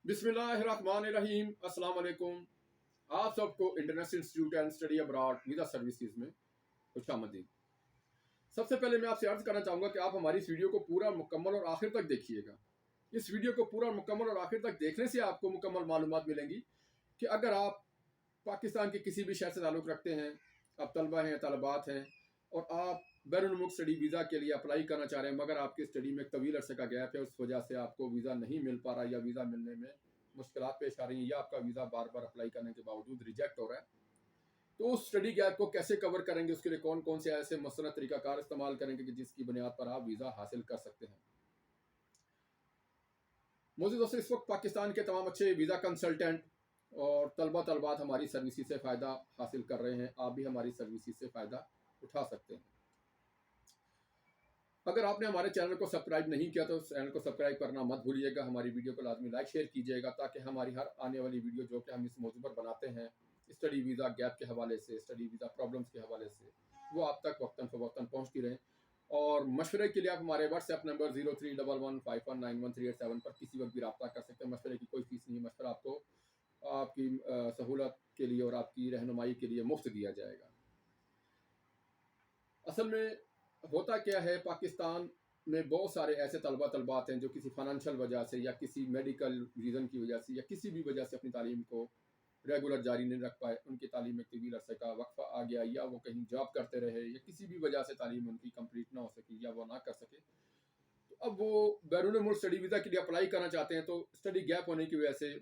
बिस्मिल्लाहिर्रहमानिर्रहीम। अस्सलाम वालेकुम। आप सबको international institute and study abroad visa services में खुशामदीद। सबसे पहले मैं आपसे अर्ज करना चाहूँगा कि आप हमारी इस वीडियो को पूरा मुकम्मल और आखिर तक देखिएगा। इस वीडियो को पूरा मुकम्मल और आखिर तक देखने से आपको मुकम्मल मालूमात मिलेंगी कि अगर आप पाकिस्तान के किसी भी शहर से ताल्लुक़ रखते हैं, आप तलबा हैं, तलबात हैं और आप बैरून मुल्क स्टडी वीज़ा के लिए अप्लाई करना चाह रहे हैं, मगर आपकी स्टडी में एक तवील अरसे का गैप है, उस वजह से आपको वीज़ा नहीं मिल पा रहा या वीज़ा मिलने में मुश्किलात पेश आ रही हैं या आपका वीज़ा बार बार अप्लाई करने के बावजूद रिजेक्ट हो रहा है, तो उस स्टडी गैप को कैसे कवर करेंगे, उसके लिए कौन कौन से ऐसे मसनद तरीकाकार इस्तेमाल करेंगे कि जिसकी बुनियाद पर आप वीज़ा हासिल कर सकते हैं। मौजूद दोस्तों, इस वक्त पाकिस्तान के तमाम अच्छे वीज़ा कंसल्टेंट और तलबात हमारी सर्विसेज से फ़ायदा हासिल कर रहे हैं। आप भी हमारी सर्विसेज से फ़ायदा उठा सकते हैं। अगर आपने हमारे चैनल को सब्सक्राइब नहीं किया तो चैनल को सब्सक्राइब करना मत भूलिएगा। हमारी वीडियो को लाजमी लाइक शेयर कीजिएगा ताकि हमारी हर आने वाली वीडियो जो कि हम इस मौजू पर बनाते हैं, स्टडी वीज़ा गैप के हवाले से, स्टडी वीज़ा प्रॉब्लम्स के हवाले से, वो आप तक वक्तन फ़वक्तन पहुँचती रहें। और मशवरे के लिए आप हमारे व्हाट्सएप नंबर 0311519137 पर किसी वक्त भी रब्ता कर सकते हैं। मशवरे की कोई फ़ीस नहीं, मशवरा आपको आपकी सहूलत के लिए और आपकी रहनुमाई के लिए मुफ्त दिया जाएगा। असल में होता क्या है, पाकिस्तान में बहुत सारे ऐसे तलबात हैं जो किसी फाइनेंशियल वजह से या किसी मेडिकल रीज़न की वजह से या किसी भी वजह से अपनी तालीम को रेगुलर जारी नहीं रख पाए। उनकी तालीम में तवील अरसे का वक्फा आ गया, या वो कहीं जॉब करते रहे, या किसी भी वजह से तालीम उनकी कंप्लीट ना हो सकी या वो ना कर सके, तो अब वो बैरून मुल्क स्टडी वीज़ा के लिए अप्लाई करना चाहते हैं। तो स्टडी गैप होने की वजह से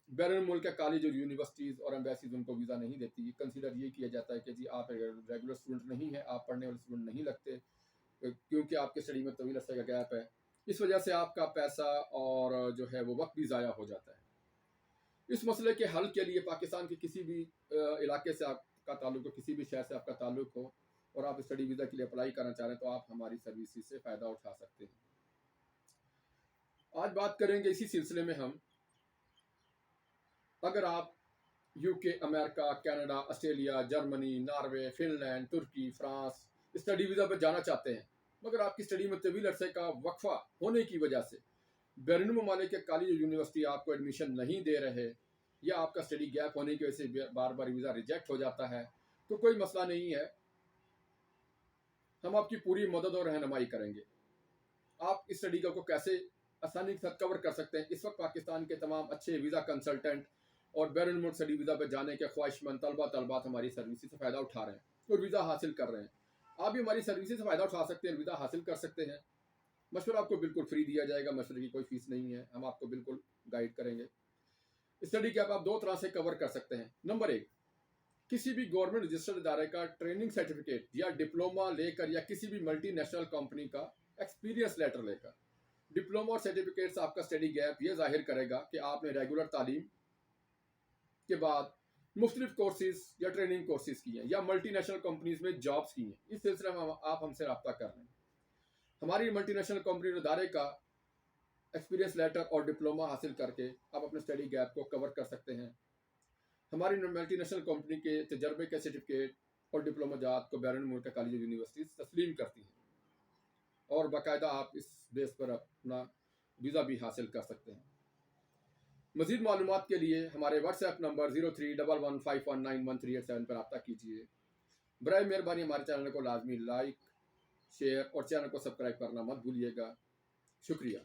बैरून मुल्क के कॉलेज और यूनिवर्सिटीज़ और एम्बेसीज उनको वीज़ा नहीं देती। कंसिडर ये किया जाता है कि जी आप रेगुलर स्टूडेंट नहीं है, आप पढ़ने वाले स्टूडेंट नहीं लगते, क्योंकि आपके स्टडी में तवील अरसे का गैप है। इस वजह से आपका पैसा और जो है वो वक्त भी ज़ाया हो जाता है। इस मसले के हल के लिए पाकिस्तान के किसी भी इलाके से आपका ताल्लुक हो, किसी भी शहर से आपका ताल्लुक हो और आप स्टडी वीज़ा के लिए अप्लाई करना चाह रहे हैं, तो आप हमारी सर्विसेज से फ़ायदा उठा सकते हैं। आज बात करेंगे इसी सिलसिले में हम, अगर आप UK, America, Canada, Australia, Germany, Norway, Finland, तुर्की, फ्रांस स्टडी वीज़ा पर जाना चाहते हैं, मगर आपकी स्टडी में तवील अरसे का वक्फा होने की वजह से बैरून ममालिक के कॉलेज और यूनिवर्सिटी आपको एडमिशन नहीं दे रहे, या आपका स्टडी गैप होने की वजह से बार बार वीज़ा रिजेक्ट हो जाता है, तो कोई मसला नहीं है, हम आपकी पूरी मदद और रहनुमाई करेंगे। आप इस स्टडी को कैसे आसानी के साथ कवर कर सकते हैं। इस वक्त पाकिस्तान के तमाम अच्छे वीज़ा कंसल्टेंट और बैरून मुल्क स्टडी वीज़ा पर जाने के ख्वाहिशमंद तलबात हमारी सर्विसेज से फ़ायदा उठा रहे हैं और वीज़ा हासिल कर रहे हैं। आप भी हमारी सर्विसेज से फ़ायदा उठा सकते हैं, वीज़ा हासिल कर सकते हैं। मशवरा आपको बिल्कुल फ्री दिया जाएगा, मशवरे की कोई फ़ीस नहीं है, हम आपको बिल्कुल गाइड करेंगे। स्टडी गैप आप दो तरह से कवर कर सकते हैं। नंबर एक, किसी भी गवर्नमेंट रजिस्टर्ड इदारे का ट्रेनिंग सर्टिफिकेट या डिप्लोमा लेकर, या किसी भी मल्टी नेशनल कंपनी का एक्सपीरियंस लेटर लेकर। डिप्लोमा और सर्टिफिकेट्स आपका स्टडी गैप ये जाहिर करेगा कि आपने रेगुलर तालीम के बाद मुख्तलिफ कोर्सेज या ट्रेनिंग कोर्सेज किए हैं या मल्टी नेशनल कंपनीज में जॉब्स की हैं। इस सिलसिले में आप हमसे रब्ता कर रहे हैं। हमारी मल्टी नेशनल कंपनी इदारे का एक्सपीरियंस लेटर और डिप्लोमा हासिल करके आप अपने स्टडी गैप को कवर कर सकते हैं। हमारी मल्टी नेशनल कंपनी के तजर्बे के सर्टिफिकेट और डिप्लोमा जात को बैरून मुल्क कॉलेज यूनिवर्सिटीज तस्लीम करती हैं और बाकायदा आप इस बेस पर अपना वीज़ा भी हासिल कर सकते हैं। मज़ीद मालूमात के लिए हमारे व्हाट्सएप नंबर 0311519137 पर रब्ता कीजिए। बराए मेहरबानी हमारे चैनल को लाजमी लाइक, शेयर और चैनल को सब्सक्राइब करना मत भूलिएगा। शुक्रिया।